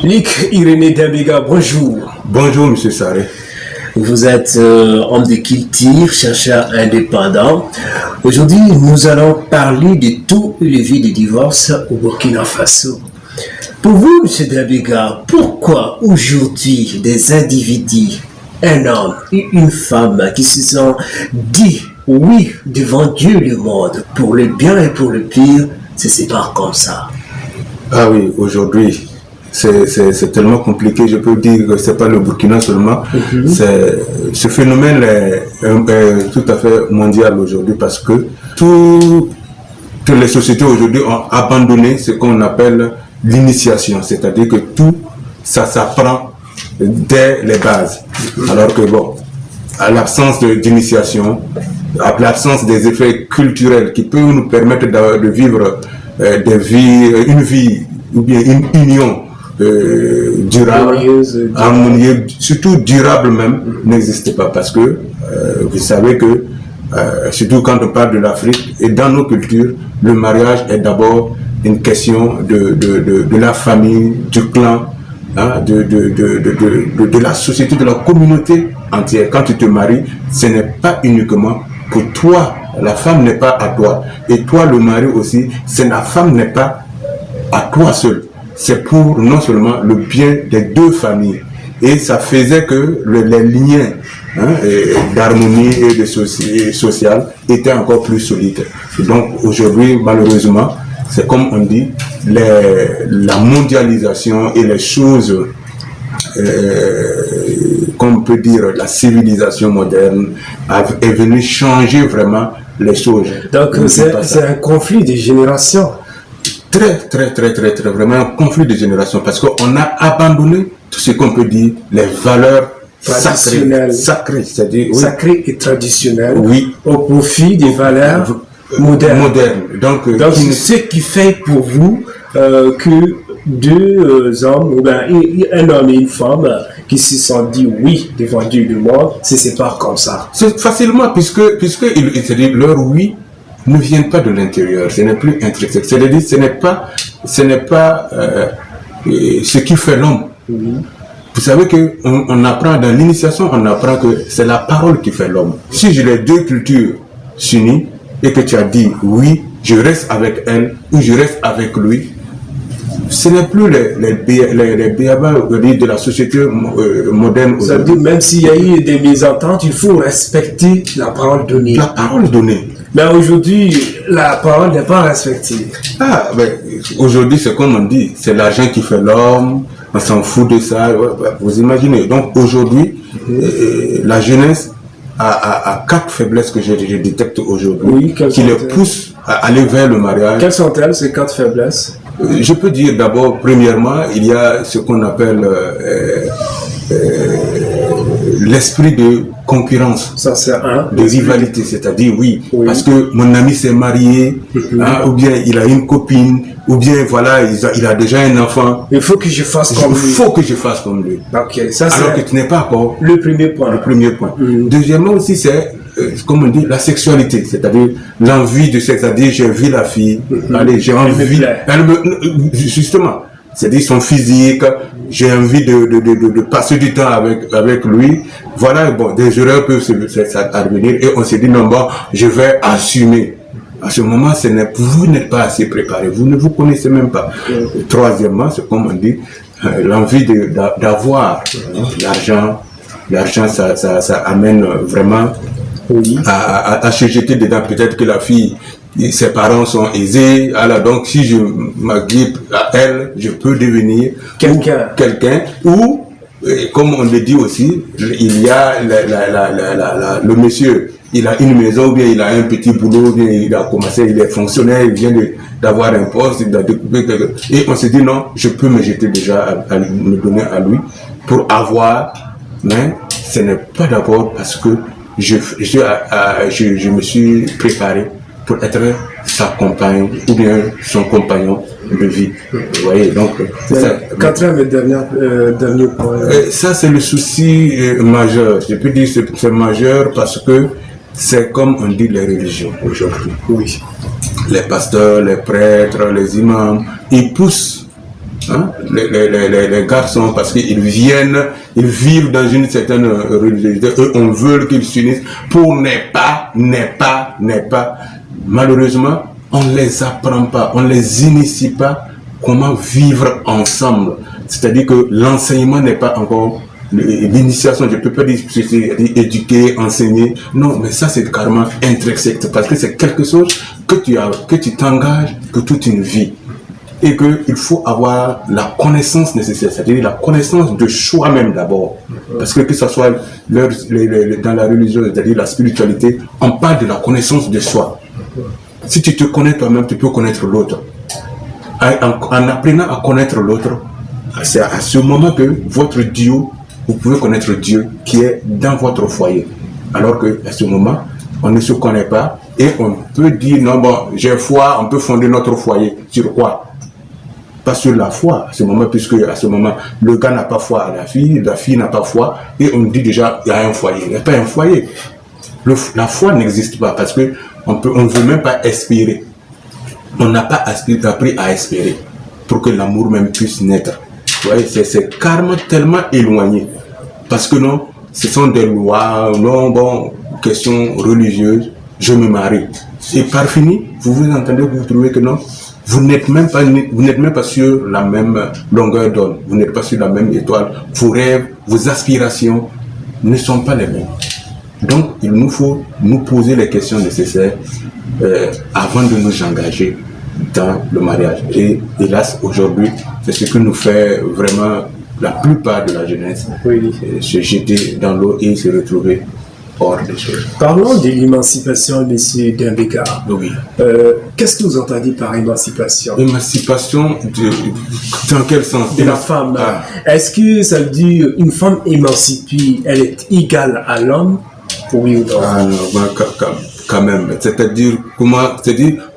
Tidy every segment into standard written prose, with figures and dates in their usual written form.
Luc Irénée Dabega, bonjour. Bonjour, monsieur Saré. Vous êtes homme de culture, chercheur indépendant. Aujourd'hui, nous allons parler de taux élevé de divorce au Burkina Faso. Pour vous, monsieur Dabega, pourquoi aujourd'hui des individus, un homme et une femme qui se sont dit oui devant Dieu le monde, pour le bien et pour le pire, se séparent comme ça? Ah oui, aujourd'hui, c'est tellement compliqué, je peux dire que c'est pas le Burkina seulement. Ce phénomène est tout à fait mondial aujourd'hui parce que toutes les sociétés aujourd'hui ont abandonné ce qu'on appelle l'initiation, c'est-à-dire que tout ça s'apprend dès les bases. Alors que bon, à l'absence d'initiation, à l'absence des effets culturels qui peuvent nous permettre de vivre une vie ou bien une union durable, harmonieuse, surtout durable même, n'existe pas parce que vous savez que surtout quand on parle de l'Afrique et dans nos cultures, le mariage est d'abord une question de la famille, du clan, hein, de la société, de la communauté entière. Quand tu te maries, ce n'est pas uniquement pour toi, la femme n'est pas à toi. Et toi, le mari aussi, la femme n'est pas à toi seul. C'est pour non seulement le bien des deux familles. Et ça faisait que les liens d'harmonie et de social étaient encore plus solides. Et donc aujourd'hui, malheureusement, c'est comme on dit, la mondialisation et les choses, comme on peut dire, la civilisation moderne est venue changer vraiment les choses. Donc c'est un conflit de générations. Très, vraiment un conflit de génération parce qu'on a abandonné tout ce qu'on peut dire, les valeurs sacrées, c'est-à-dire sacrées et traditionnelles, oui, au profit des valeurs modernes. Donc c'est ce qui fait pour vous que deux hommes, ou bien un homme et une femme qui se sont dit oui devant Dieu le monde, se séparent comme ça. C'est facilement puisque c'est-à-dire leur oui ne viennent pas de l'intérieur, ce n'est plus intrinsèque. C'est-à-dire ce n'est pas ce qui fait l'homme. Vous savez qu'on apprend dans l'initiation, on apprend que c'est la parole qui fait l'homme. Si j'ai les deux cultures s'unissent et que tu as dit oui, je reste avec elle ou je reste avec lui, ce n'est plus les béabas de la société moderne. Ça veut dire même s'il y a eu des mésententes, il faut respecter la parole donnée. La parole donnée. Mais aujourd'hui, la parole n'est pas respectée. Ah, ben, aujourd'hui, c'est comme on dit, c'est l'argent qui fait l'homme, on s'en fout de ça, vous imaginez. Donc aujourd'hui, la jeunesse a quatre faiblesses que je détecte aujourd'hui, qui les poussent à aller vers le mariage. Quelles sont-elles, ces quatre faiblesses? Je peux dire d'abord, premièrement, il y a ce qu'on appelle l'esprit de concurrence, ça c'est de rivalité, c'est-à-dire oui, parce que mon ami s'est marié, ou bien il a une copine, ou bien voilà, il a déjà un enfant. Il faut que je fasse comme lui. Il faut que je fasse comme lui. Okay, ça, alors que tu n'es pas encore le premier point. Deuxièmement aussi, c'est comme on dit, la sexualité, c'est-à-dire l'envie de sexe, c'est-à-dire j'ai vu la fille, allez, j'ai envie, justement, c'est-à-dire son physique, j'ai envie de passer du temps avec lui. Voilà, bon, des erreurs peuvent s'advenir et on s'est dit non, bon, je vais assumer. À ce moment, vous n'êtes pas assez préparé, vous ne vous connaissez même pas. Troisièmement, c'est comme on dit, l'envie d'avoir l'argent. L'argent, ça amène vraiment à se jeter dedans. Peut-être que la fille, ses parents sont aisés, alors donc si je m'agrippe à elle, je peux devenir quelqu'un, ou comme on le dit aussi, il y a le monsieur, il a une maison, ou bien il a un petit boulot, ou bien il a commencé, il est fonctionnaire, il vient d'avoir un poste, il a découpé et on se dit non, je peux me jeter déjà à me donner à lui pour avoir, mais ce n'est pas d'abord parce que je me suis préparé pour être sa compagne ou bien son compagnon de vie. Vous voyez, donc c'est ça. Quatrième et dernier point. Ça, c'est le souci majeur. Je peux dire que c'est majeur parce que c'est comme on dit les religions aujourd'hui. Oui. Les pasteurs, les prêtres, les imams, ils poussent Hein? Les garçons, parce qu'ils vivent dans une certaine religiosité, eux, on veut qu'ils s'unissent pour n'est pas. Malheureusement, on ne les apprend pas, on ne les initie pas comment vivre ensemble. C'est-à-dire que l'enseignement n'est pas encore l'initiation, je ne peux pas dire éduquer, enseigner. Non, mais ça c'est carrément intrinsèque parce que c'est quelque chose que tu t'engages pour toute une vie. Et qu'il faut avoir la connaissance nécessaire, c'est-à-dire la connaissance de soi-même d'abord. Parce que ce soit dans la religion, c'est-à-dire la spiritualité, on parle de la connaissance de soi. Si tu te connais toi-même, tu peux connaître l'autre. En apprenant à connaître l'autre, c'est à ce moment que votre Dieu, vous pouvez connaître Dieu qui est dans votre foyer. Alors qu'à ce moment, on ne se connaît pas et on peut dire, non, bon, j'ai foi, on peut fonder notre foyer. Sur quoi? Pas sur la foi, à ce moment, puisque à ce moment, le gars n'a pas foi à la fille n'a pas foi, et on dit déjà, il y a un foyer. Il n'y a pas un foyer. La foi n'existe pas parce que on ne veut même pas espérer. On n'a pas appris à espérer pour que l'amour même puisse naître. Vous voyez, c'est carrément tellement éloigné. Parce que non, ce sont des lois, non, bon, questions religieuses, je me marie. Et par fini, vous entendez, vous trouvez que non, vous n'êtes même pas sur la même longueur d'onde, vous n'êtes pas sur la même étoile, vos rêves, vos aspirations ne sont pas les mêmes. Donc, il nous faut nous poser les questions nécessaires avant de nous engager dans le mariage. Et hélas, aujourd'hui, c'est ce que nous fait vraiment la plupart de la jeunesse, se jeter dans l'eau et se retrouver hors des choses. Parlons de l'émancipation, M. Dembéga. Oui. Qu'est-ce que vous entendez par émancipation? Émancipation, dans quel sens? De la femme. Est-ce que ça veut dire une femme émancipée, elle est égale à l'homme? Oui ou non? Ah non, quand même. C'est-à-dire, vous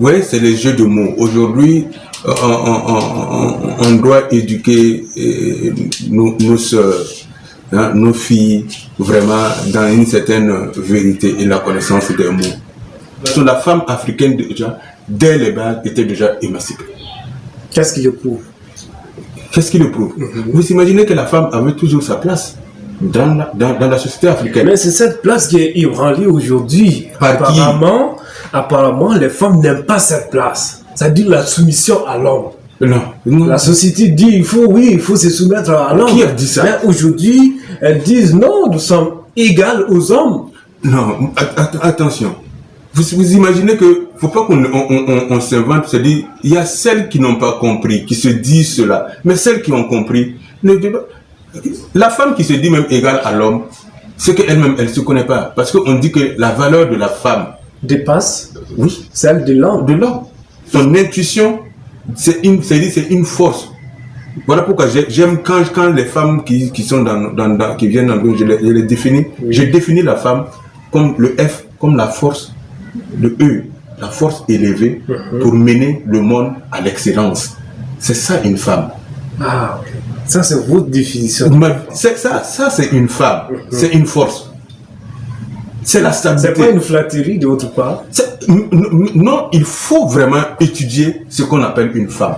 voyez, c'est les jeux de mots. Aujourd'hui, on doit éduquer nos sœurs, hein, nos filles, vraiment dans une certaine vérité et la connaissance des mots. Donc, la femme africaine, déjà, dès les bases, était déjà émancipée. Qu'est-ce qui le prouve? Vous imaginez que la femme avait toujours sa place dans la société africaine. Mais c'est cette place qui est ébranlée aujourd'hui. Apparemment, les femmes n'aiment pas cette place. C'est-à-dire la soumission à l'homme. Non. La société dit il faut se soumettre à l'homme. Qui a dit ça? Mais aujourd'hui, elles disent non, nous sommes égales aux hommes. Non, attention. Vous imaginez que faut pas qu'on s'invente, c'est-à-dire il y a celles qui n'ont pas compris, qui se disent cela, mais celles qui ont compris, la femme qui se dit même égale à l'homme, c'est qu'elle-même elle se connaît pas, parce qu'on dit que la valeur de la femme dépasse celle de l'homme. Son intuition, c'est une force. Voilà pourquoi j'aime quand les femmes qui sont qui viennent dans le je les définis. Je définis la femme comme le F, comme la force, le E, la force élevée pour mener le monde à l'excellence. C'est ça une femme. Ah, ok. Ça c'est votre définition. Ça c'est une femme, c'est une force. C'est la stabilité. C'est pas une flatterie de votre part? Non, il faut vraiment étudier ce qu'on appelle une femme.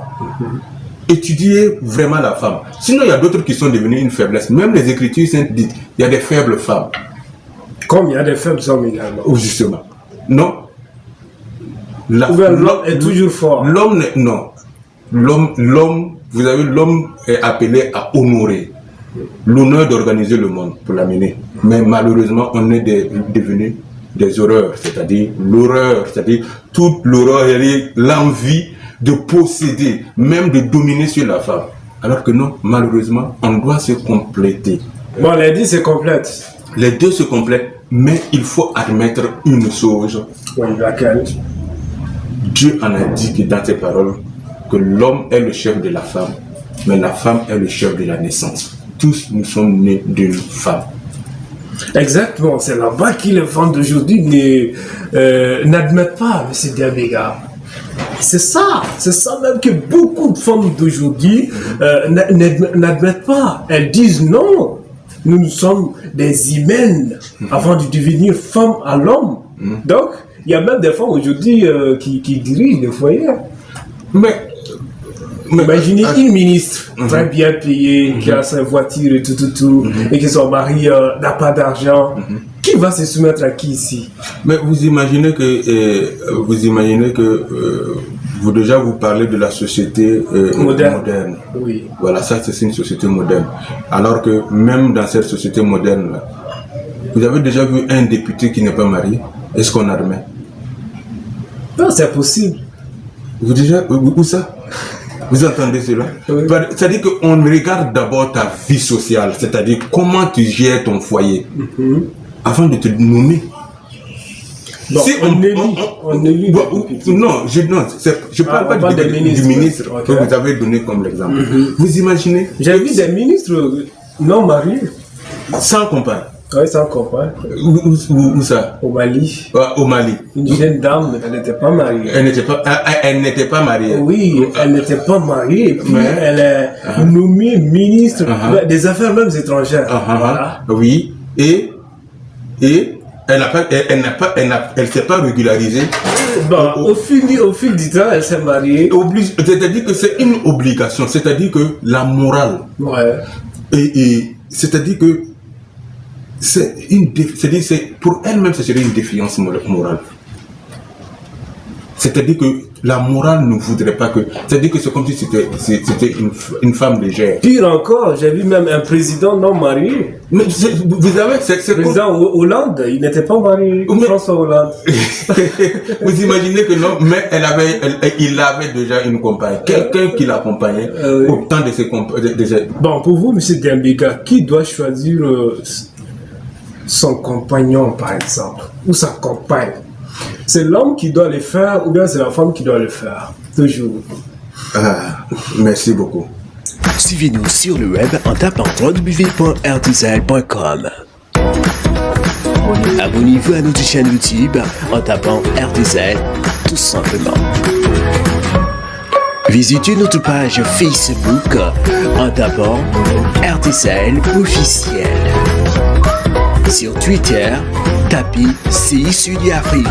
Étudier vraiment la femme. Sinon, il y a d'autres qui sont devenues une faiblesse. Même les Écritures saintes disent il y a des faibles femmes. Comme il y a des faibles hommes également. Oh, justement. Non. L'homme est toujours fort. L'homme, non. L'homme, vous avez l'homme est appelé à honorer l'honneur d'organiser le monde pour l'amener. Mais malheureusement, on est devenu des horreurs, c'est-à-dire l'horreur, c'est-à-dire toute l'horreur, l'envie de posséder, même de dominer sur la femme. Alors que non, malheureusement, on doit se compléter. Bon, les deux se complètent. Les deux se complètent, mais il faut admettre une chose. Oui, laquelle? Dieu en a dit que dans ses paroles, que l'homme est le chef de la femme, mais la femme est le chef de la naissance. Tous nous sommes nés d'une femme. Exactement, c'est là-bas que les femmes d'aujourd'hui n'admettent pas, M. Dembéga. C'est ça même que beaucoup de femmes d'aujourd'hui n'admettent pas. Elles disent non, nous sommes des humaines avant de devenir femmes à l'homme. Donc, il y a même des femmes aujourd'hui qui dirigent des foyers. Mais Imaginez une ministre très bien payée, qui a sa voiture et tout, et qui son mari n'a pas d'argent. Qui va se soumettre à qui ici? Mais vous imaginez que vous déjà vous parlez de la société moderne. Oui. Voilà, ça c'est une société moderne. Alors que même dans cette société moderne là, vous avez déjà vu un député qui n'est pas marié? Est-ce qu'on admet? Non, c'est possible. Où ça? Vous entendez cela? Oui. C'est-à-dire qu'on regarde d'abord ta vie sociale, c'est-à-dire comment tu gères ton foyer avant de te nommer. Bon, Si on élit non, je parle pas du ministre que vous avez donné comme exemple. Vous imaginez? J'ai vu des ministres non mariés. Sans compagne. Oui, sans compagne. Où ça? Au Mali. Au Mali. Une jeune dame, elle n'était pas mariée. Elle n'était pas mariée. Oui, elle n'était pas mariée. Et puis elle est nommée ministre des Affaires même étrangères. Voilà. Oui. Et elle s'est pas régularisée. Bon, au fil du temps, elle s'est mariée. C'est-à-dire que c'est une obligation. C'est-à-dire que la morale. Ouais. Et c'est-à-dire que pour elle-même, ce serait une défiance morale. C'est-à-dire que la morale ne voudrait pas que... C'est-à-dire que c'est comme si c'était une femme légère. Pire encore, j'ai vu même un président non marié. Mais vous avez... Le président Hollande, il n'était pas marié. François Hollande. Vous imaginez que non, mais il avait déjà une compagne. Quelqu'un qui l'accompagnait au temps de ses compagnons. Bon, pour vous, M. Dembéga, qui doit choisir son compagnon, par exemple, ou sa compagne? C'est l'homme qui doit le faire ou bien c'est la femme qui doit le faire? Toujours. Merci beaucoup. Suivez-nous sur le web en tapant www.rdzl.com. Abonnez-vous à notre chaîne YouTube en tapant RDZ tout simplement. Visitez notre page Facebook en tapant RDZL officiel. Sur Twitter, tapez CI Sud Afrique.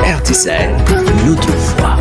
RDZL, notre voix.